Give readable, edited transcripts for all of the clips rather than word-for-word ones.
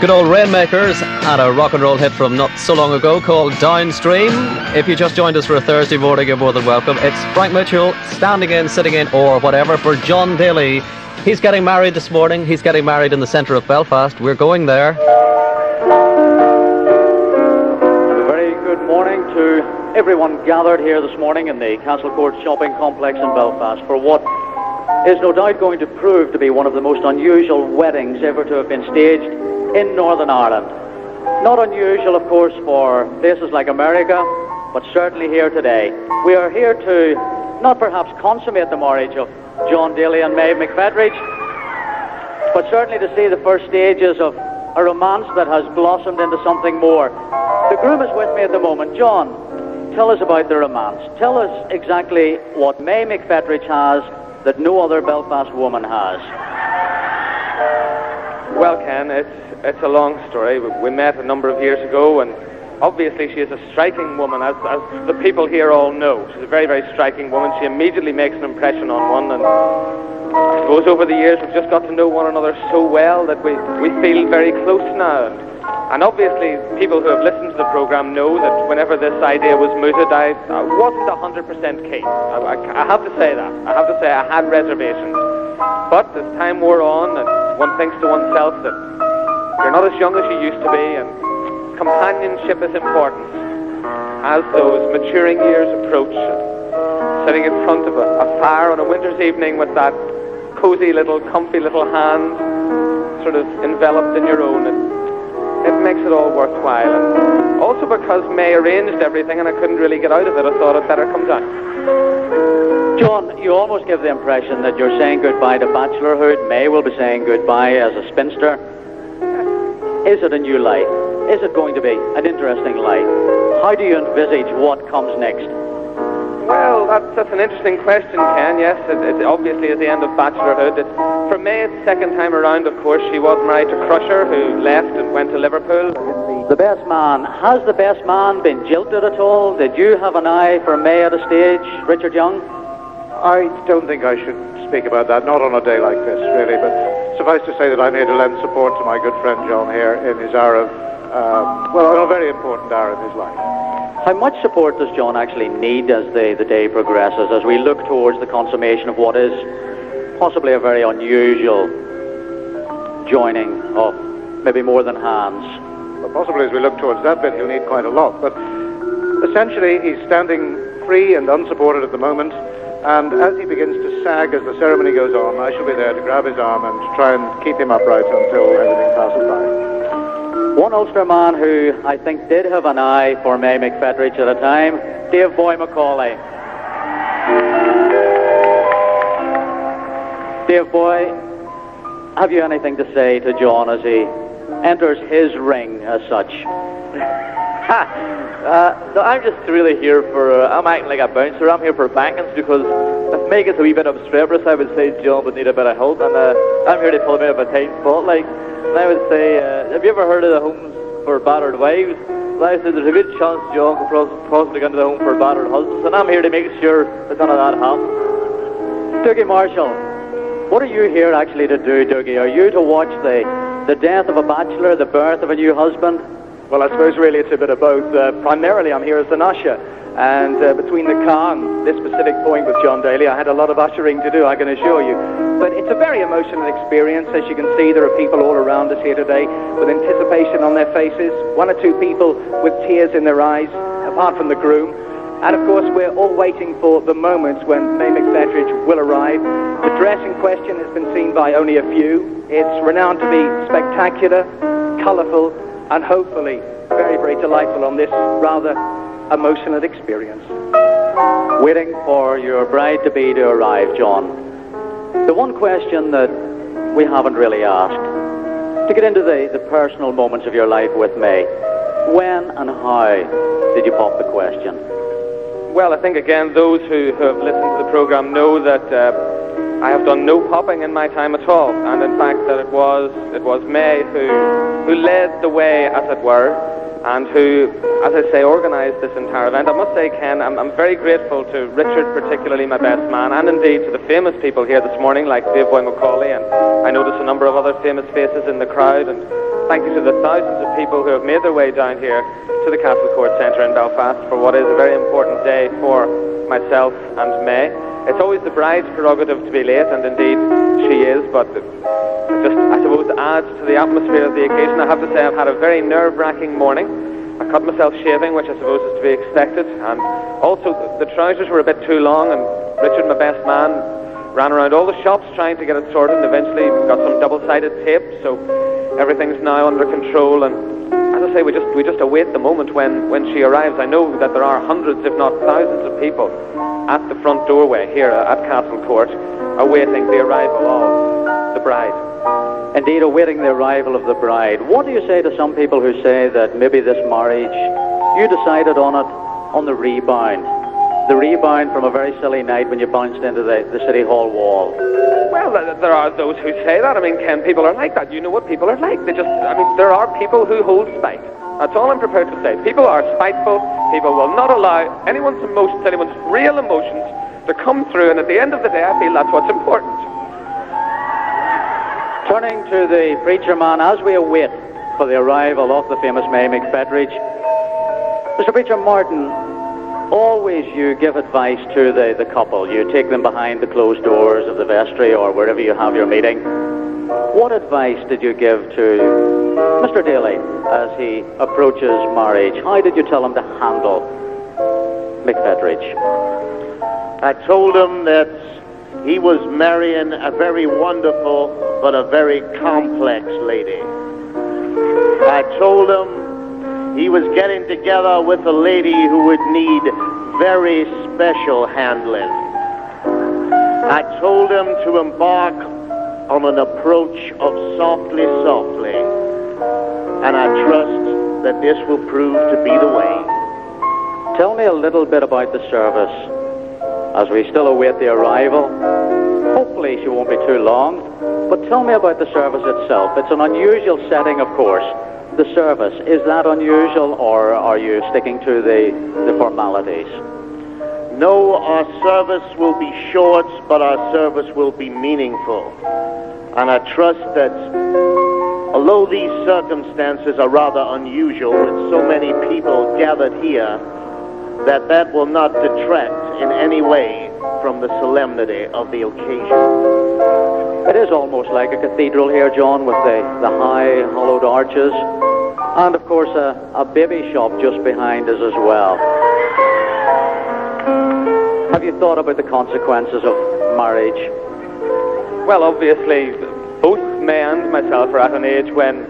Good old Rainmakers and a rock and roll hit from not so long ago called Downstream. If you just joined us for a Thursday morning, you're more than welcome. It's Frank Mitchell standing in, sitting in, or whatever for John Daly. He's getting married this morning. He's getting married in the centre of Belfast. We're going there. A very good morning to everyone gathered here this morning in the Castle Court shopping complex in Belfast for what is no doubt going to prove to be one of the most unusual weddings ever to have been staged in Northern Ireland. Not unusual, of course, for places like America, but certainly here today. We are here to not perhaps consummate the marriage of John Daly and Maeve McFettridge, but certainly to see the first stages of a romance that has blossomed into something more. The groom is with me at the moment. John, tell us about the romance. Tell us exactly what Maeve McFettridge has that no other Belfast woman has. Well, Ken, it's a long story. We met a number of years ago, and obviously she is a striking woman, as the people here all know. She's a very, very striking woman. She immediately makes an impression on one, and I suppose over the years we've just got to know one another so well that we feel very close now. And obviously people who have listened to the programme know that whenever this idea was mooted, I wasn't 100% keen. I have to say that. I have to say I had reservations. But as time wore on, and one thinks to oneself that you're not as young as you used to be, and companionship is important. As those maturing years approach, sitting in front of a fire on a winter's evening with that cosy little, comfy little hand sort of enveloped in your own, it makes it all worthwhile. And also because May arranged everything and I couldn't really get out of it, I thought I'd better come down. John, you almost give the impression that you're saying goodbye to bachelorhood. May will be saying goodbye as a spinster. Is it a new life? Is it going to be an interesting life? How do you envisage what comes next? Well, that's an interesting question, Ken. Yes, it obviously is the end of bachelorhood. For May's second time around, of course, she was married to Crusher, who left and went to Liverpool. The best man. Has the best man been jilted at all? Did you have an eye for May at a stage, Richard Young? I don't think I should speak about that, not on a day like this, really, but suffice to say that I'm here to lend support to my good friend John here in his hour of, a very important hour in his life. How much support does John actually need as the day progresses, as we look towards the consummation of what is possibly a very unusual joining of maybe more than hands? Well, possibly as we look towards that bit, he'll need quite a lot, but essentially he's standing free and unsupported at the moment. And as he begins to sag as the ceremony goes on, I shall be there to grab his arm and try and keep him upright until everything passes by. One Ulster man who I think did have an eye for May McFettridge at a time, Dave Boy Macaulay. Dave Boy, have you anything to say to John as he enters his ring as such? No, I'm just really here for, I'm acting like a bouncer. I'm here for backings because if May gets a wee bit obstreperous, I would say John would need a bit of help, and I'm here to pull him out of a tight spot. And I would say, have you ever heard of the homes for battered wives? Well, I said there's a good chance John could possibly go into the home for battered husbands, and I'm here to make sure that none of that happens. Dougie Marshall, what are you here actually to do, Dougie? Are you to watch the death of a bachelor, the birth of a new husband? Well, I suppose really it's a bit of both. Primarily I'm here as an usher, and between the car and this specific point with John Daly, I had a lot of ushering to do, I can assure you. But it's a very emotional experience. As you can see, there are people all around us here today with anticipation on their faces, one or two people with tears in their eyes, apart from the groom. And of course, we're all waiting for the moments when May McFettridge will arrive. The dress in question has been seen by only a few. It's renowned to be spectacular, colourful, and hopefully very, very delightful on this rather emotional experience. Waiting for your bride-to-be to arrive, John. The one question that we haven't really asked, to get into the personal moments of your life with May, when and how did you pop the question? Well, I think, again, those who have listened to the programme know that I have done no popping in my time at all, and in fact that it was May who led the way, as it were, and who, as I say, organised this entire event. I must say, Ken, I'm very grateful to Richard, particularly my best man, and indeed to the famous people here this morning, like Dave Boy Macaulay, and I notice a number of other famous faces in the crowd, and thank you to the thousands of people who have made their way down here to the Castle Court Centre in Belfast for what is a very important day for myself and May. It's always the bride's prerogative to be late, and indeed she is, but it just, I suppose, adds to the atmosphere of the occasion. I have to say I've had a very nerve-wracking morning. I cut myself shaving, which I suppose is to be expected, and also the trousers were a bit too long, and Richard, my best man, ran around all the shops trying to get it sorted, and eventually we got some double-sided tape, so everything's now under control. And as I say, we just await the moment when she arrives. I know that there are hundreds, if not thousands, of people at the front doorway here at Castle Court awaiting the arrival of the bride. Indeed, awaiting the arrival of the bride. What do you say to some people who say that maybe this marriage, you decided on it on the rebound? The rebound from a very silly night when you bounced into the City Hall wall. Well, there are those who say that. I mean, Ken, people are like that. You know what people are like. There are people who hold spite. That's all I'm prepared to say. People are spiteful. People will not allow anyone's emotions, anyone's real emotions, to come through. And at the end of the day, I feel that's what's important. Turning to the preacher man, as we await for the arrival of the famous May McFettridge, Mr. Preacher Martin, always you give advice to the couple. You take them behind the closed doors of the vestry or wherever you have your meeting. What advice did you give to Mr. Daly as he approaches marriage? How did you tell him to handle McFettridge? I told him that he was marrying a very wonderful but a very complex lady. I told him he was getting together with a lady who would need very special handling. I told him to embark on an approach of softly, softly, and I trust that this will prove to be the way. Tell me a little bit about the service as we still await the arrival. Hopefully she won't be too long, but tell me about the service itself. It's an unusual setting, of course. The service, is that unusual, or are you sticking to the formalities? No, our service will be short, but our service will be meaningful. And I trust that although these circumstances are rather unusual with so many people gathered here, that will not detract in any way from the solemnity of the occasion. It is almost like a cathedral here, John, with the high hollowed arches, and of course a baby shop just behind us as well. Have you thought about the consequences of marriage? Well, obviously, both May and myself are at an age when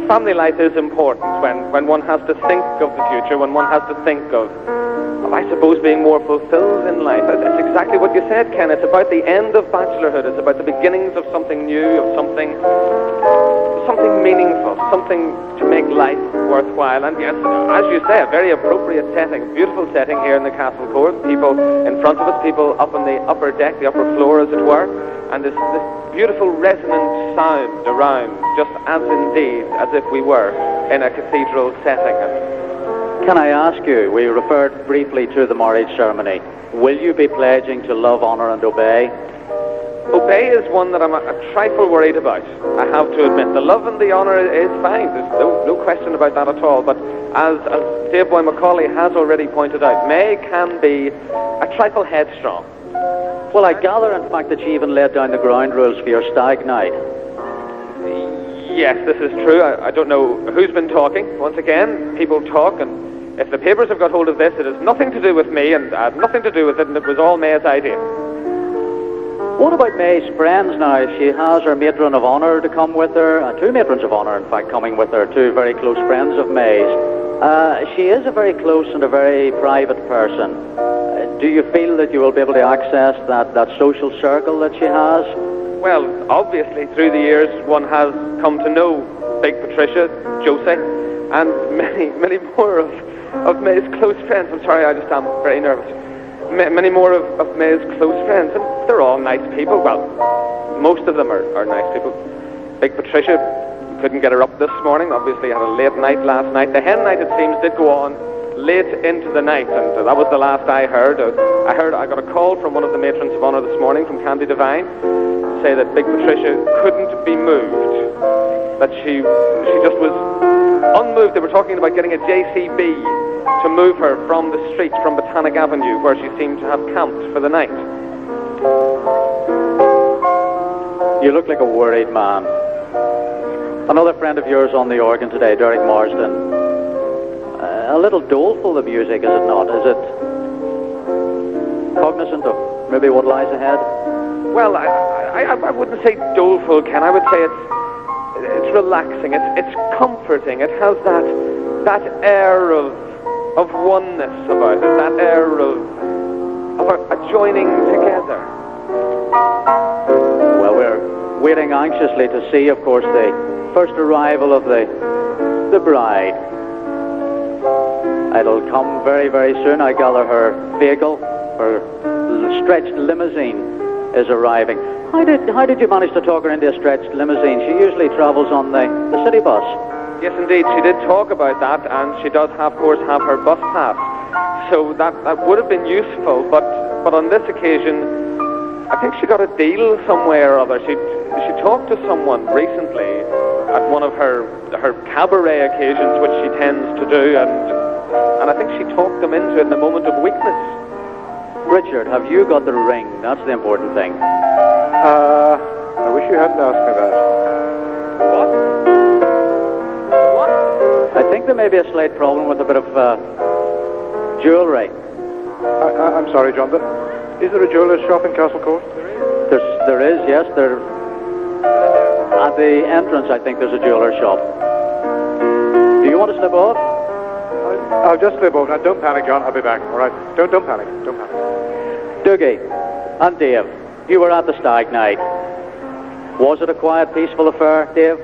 family life is important, when one has to think of the future, when one has to think of, I suppose, being more fulfilled in life. It's exactly what you said, Ken. It's about the end of bachelorhood. It's about the beginnings of something new, of something meaningful, something to make life worthwhile. And yes, as you say, a very appropriate setting, a beautiful setting here in the Castle Court. People in front of us, people up on the upper deck, the upper floor, as it were. And this beautiful resonant sound around, just as indeed as if we were in a cathedral setting. Can I ask you, we referred briefly to the marriage ceremony. Will you be pledging to love, honour and obey? Obey is one that I'm a trifle worried about, I have to admit. The love and the honour is fine, there's no question about that at all, but as Dave Boy Macaulay has already pointed out, May can be a trifle headstrong. Well, I gather, in fact, that she even laid down the ground rules for your stag night. Yes, this is true. I don't know who's been talking. Once again, people talk, and if the papers have got hold of this, it has nothing to do with me, and I have nothing to do with it, and it was all May's idea. What about May's friends now? She has her matron of honour to come with her, two matrons of honour, in fact, coming with her, two very close friends of May's. She is a very close and a very private person. Do you feel that you will be able to access that social circle that she has? Well, obviously, through the years, one has come to know Big Patricia, Josie, and many more of May's close friends. I'm sorry, I just am very nervous. Many more of May's close friends, and they're all nice people. Well, most of them are nice people. Big Patricia, couldn't get her up this morning. Obviously, had a late night last night. The hen night, it seems, did go on late into the night, and that was the last I heard. I got a call from one of the matrons of honour this morning, from Candy Devine, to say that Big Patricia couldn't be moved. that she just was unmoved. They were talking about getting a JCB to move her from the street, from Botanic Avenue, where she seemed to have camped for the night. You look like a worried man. Another friend of yours on the organ today, Derek Marsden. A little doleful, the music, is it not? Is it cognizant of maybe what lies ahead? Well, I wouldn't say doleful, Ken. I would say it's relaxing. It's comforting. It has that air of oneness about it. That air of a joining together. Well, we're waiting anxiously to see, of course, the first arrival of the bride. It'll come very, very soon. I gather her vehicle, her stretched limousine, is arriving. How did you manage to talk her into a stretched limousine? She usually travels on the city bus. Yes, indeed. She did talk about that, and she does, of course, have her bus pass. So that would have been useful, but on this occasion, I think she got a deal somewhere or other. She talked to someone recently at one of her cabaret occasions, which she tends to do, and I think she talked them into it in a moment of weakness. Richard, have you got the ring? That's the important thing. I wish you hadn't asked me that. What? I think there may be a slight problem with a bit of jewellery. I'm sorry, John, but is there a jeweller's shop in Castle Court? There is, yes. There, at the entrance, I think there's a jeweller's shop. Do you want to slip off? I'll just slip over. Now, don't panic, John. I'll be back. All right. Don't panic. Don't panic. Dougie and Dave, you were at the stag night. Was it a quiet, peaceful affair, Dave?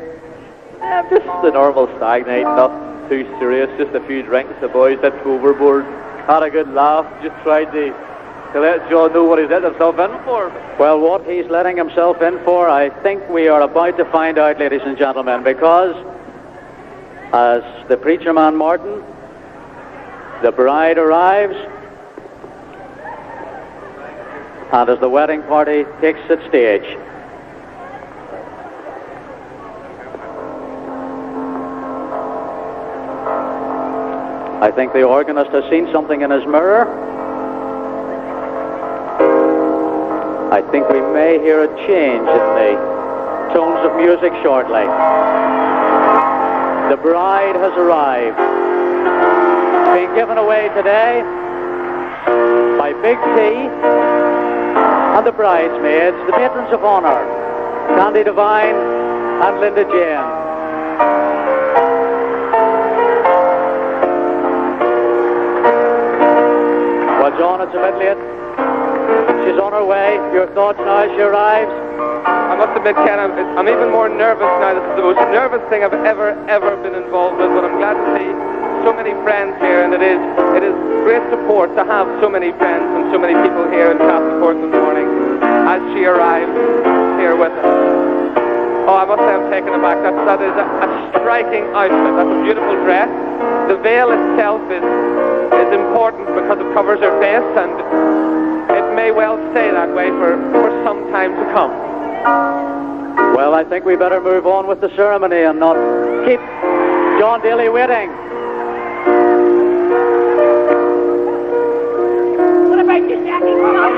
Just the normal stag night, not too serious, just a few drinks. The boys didn't go overboard, had a good laugh, just tried to let John know what he's let himself in for. Well, what he's letting himself in for, I think we are about to find out, ladies and gentlemen, because as the preacher man Martin, the bride arrives, and as the wedding party takes its stage. I think the organist has seen something in his mirror. I think we may hear a change in the tones of music shortly. The bride has arrived. Being given away today by Big T and the bridesmaids, the matrons of honor, Candy Devine and Linda Jane. Well, John, it's a bit late. She's on her way. Your thoughts now as she arrives? I must admit, Ken, I'm even more nervous now. This is the most nervous thing I've ever been involved with, but I'm glad to see so many friends here, and it is great support to have so many friends and so many people here in Castle Court this morning as she arrives here with us. Oh, I must say I'm taken aback. That is a striking outfit. That's a beautiful dress. The veil itself is important because it covers her face, and it may well stay that way for some time to come. Well, I think we better move on with the ceremony and not keep John Daly waiting. What about you, Jackie? Come on.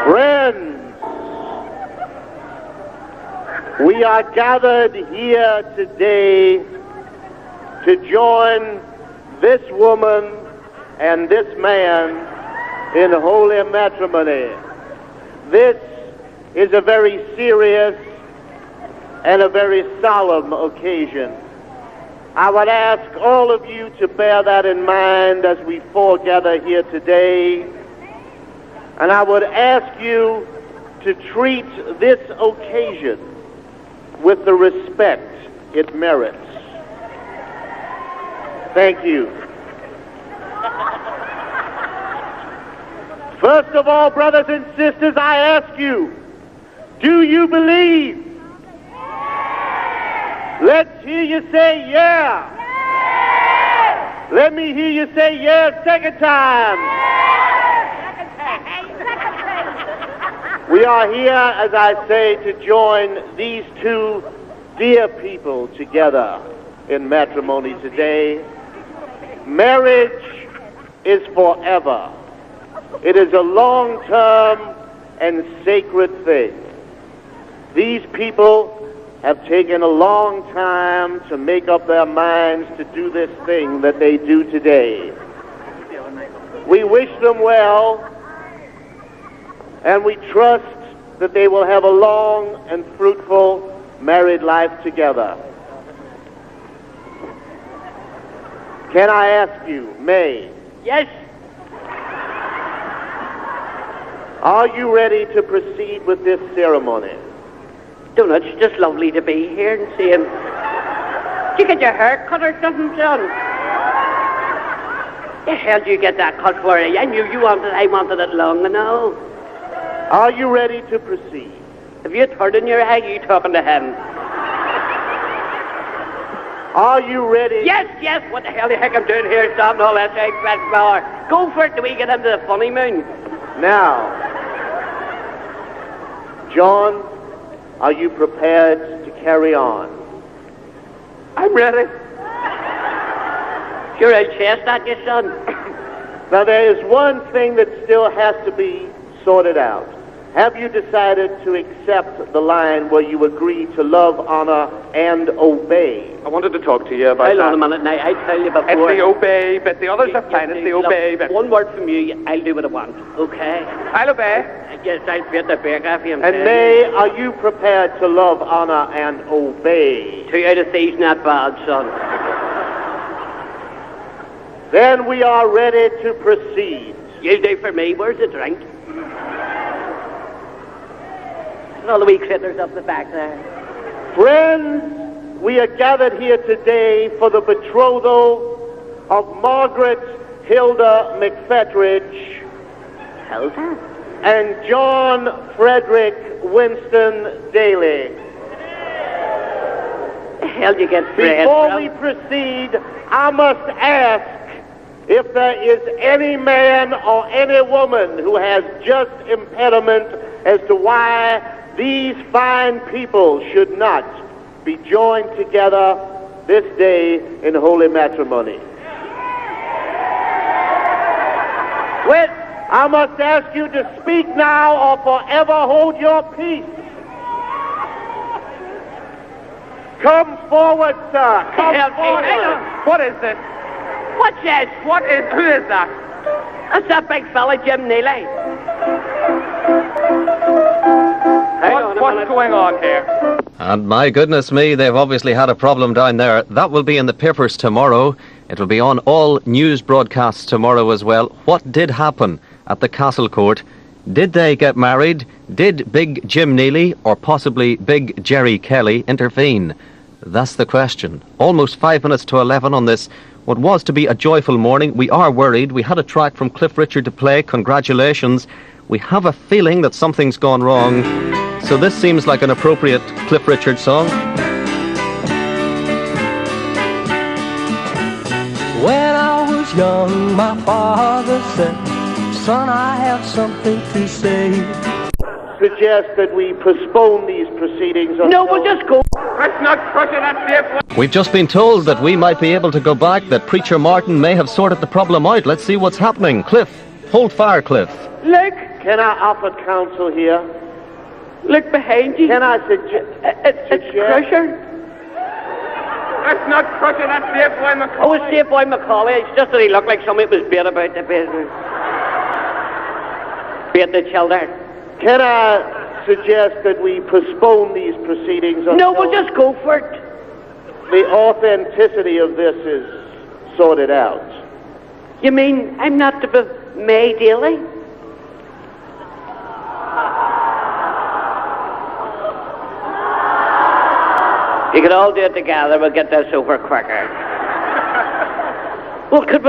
Friends, we are gathered here today to join this woman and this man in holy matrimony. This is a very serious and a very solemn occasion. I would ask all of you to bear that in mind as we foregather here today, and I would ask you to treat this occasion with the respect it merits. Thank you. First of all, brothers and sisters, I ask you, do you believe? Let's hear you say yeah. Let me hear you say yeah a second time. We are here, as I say, to join these two dear people together in matrimony today. Marriage is forever. It is a long-term and sacred thing. These people have taken a long time to make up their minds to do this thing that they do today. We wish them well, and we trust that they will have a long and fruitful married life together. Can I ask you, May? Yes. Are you ready to proceed with this ceremony? Don't know, it's just lovely to be here and seeing. Did you get your hair cut or something, son? The hell did you get that cut for? I knew you wanted I wanted it long, you know. Are you ready to proceed? If you turn in your eye, you talking to him. Are you ready? Yes, yes, what the hell do you think I'm doing here, stopping all that egg fat flour? Go for it till we get into the funny moon. Now, John, are you prepared to carry on? I'm ready. Sure, I'll chase that, you son. Now, there is one thing that still has to be sorted out. Have you decided to accept the line where you agree to love, honor, and obey? I wanted to talk to you about Hold that. on a minute now, I'll tell you before. It's the obey bit. The others are fine. It's the obey bit. One word from you, I'll do what I want, okay? I'll obey. Yes, I'll fit the back off you. And May, are you prepared to love, honor, and obey? 2 out of 3's not bad, son. Then we are ready to proceed. You'll do for me. Where's the drink? And all the wee critters up the back there. Friends, we are gathered here today for the betrothal of Margaret Hilda McFettridge Hilda? and John Frederick Winston Daly. The hell do you get bread Before from? we proceed, I must ask if there is any man or any woman who has just impediment as to why these fine people should not be joined together this day in holy matrimony. Well, I must ask you to speak now or forever hold your peace. Come forward, sir. Come forward. What is this? What's this? Who is that? That's that big fella, Jim Neely. What's going on here? And my goodness me, they've obviously had a problem down there. That will be in the papers tomorrow. It will be on all news broadcasts tomorrow as well. What did happen at the Castle Court? Did they get married? Did Big Jim Neely or possibly Big Jerry Kelly intervene? That's the question. Almost 5 minutes to 11 on this, what was to be a joyful morning. We are worried. We had a track from Cliff Richard to play. Congratulations. We have a feeling that something's gone wrong. So this seems like an appropriate Cliff Richard song. When I was young, my father said, son, I have something to say. Suggest that we postpone these proceedings until... No, we'll just go. Let's not crush it at the... We've just been told that we might be able to go back, that Preacher Martin may have sorted the problem out. Let's see what's happening. Cliff, hold fire, Cliff. Look. Can I offer counsel here? Look behind you. Can I suggest... It's Crusher. Let's not crush it at the boy McCauley. Oh, it's Safe Boy Macaulay. It's just that he looked like somebody was bait about the business. Bait the children. Can I suggest that we postpone these proceedings until... No, we'll just go for it. The authenticity of this is sorted out. You mean I'm not to be May Daly? You can all do it together. We'll get this over quicker. Well, could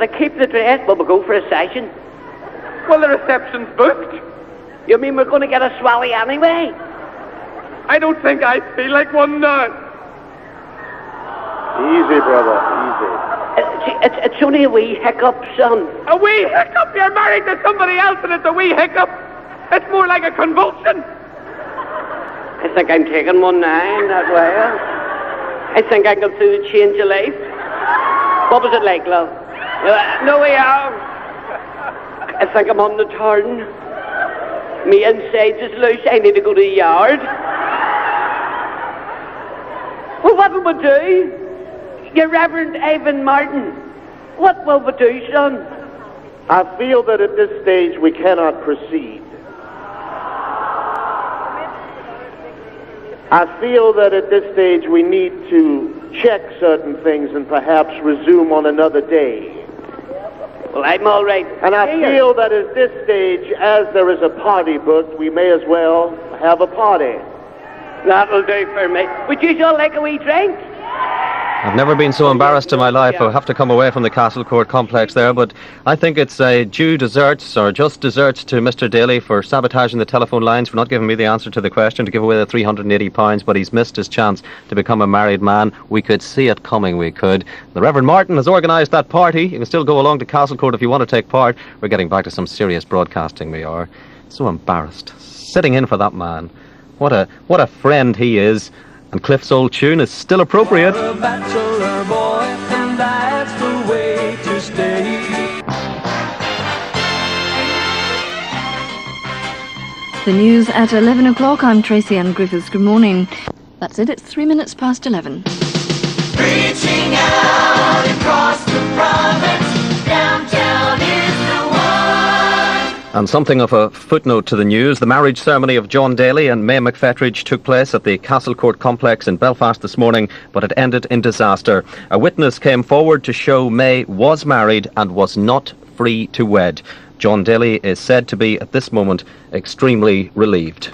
I keep the dress? Will we go for a session? Well, the reception's booked. You mean we're going to get a swally anyway? I don't think I feel like one now. Easy, brother, easy. It's only a wee hiccup, son. A wee hiccup? You're married to somebody else and it's a wee hiccup? It's more like a convulsion. I think I'm taking one now in that way. I think I got through the change of life. What was it like, love? No way out. I think I'm on the turn. Me insides is loose. I need to go to the yard. Well, what will we do? Your Reverend Ivan Martin, what will we do, son? I feel that at this stage we cannot proceed. I feel that at this stage we need to check certain things and perhaps resume on another day. Well, I'm all right. And I feel that at this stage, as there is a party booked, we may as well have a party. That'll do for me. Would you all like a wee drink? I've never been so embarrassed in my life. I'll have to come away from the Castle Court complex there, but I think it's due deserts, or just deserts, to Mr. Daly for sabotaging the telephone lines, for not giving me the answer to the question, to give away the £380, but he's missed his chance to become a married man. We could see it coming, we could. The Reverend Martin has organised that party. You can still go along to Castle Court if you want to take part. We're getting back to some serious broadcasting, we are. So embarrassed. Sitting in for that man. What a friend he is. And Cliff's old tune is still appropriate. You're a bachelor boy, and that's the way to stay. The news at 11 o'clock. I'm Tracy Ann Griffiths. Good morning. That's it. It's 3 minutes past 11. Reaching out across the province, downtown is the one. And something of a footnote to the news, the marriage ceremony of John Daly and May McFettridge took place at the Castle Court complex in Belfast this morning, but it ended in disaster. A witness came forward to show May was married and was not free to wed. John Daly is said to be, at this moment, extremely relieved.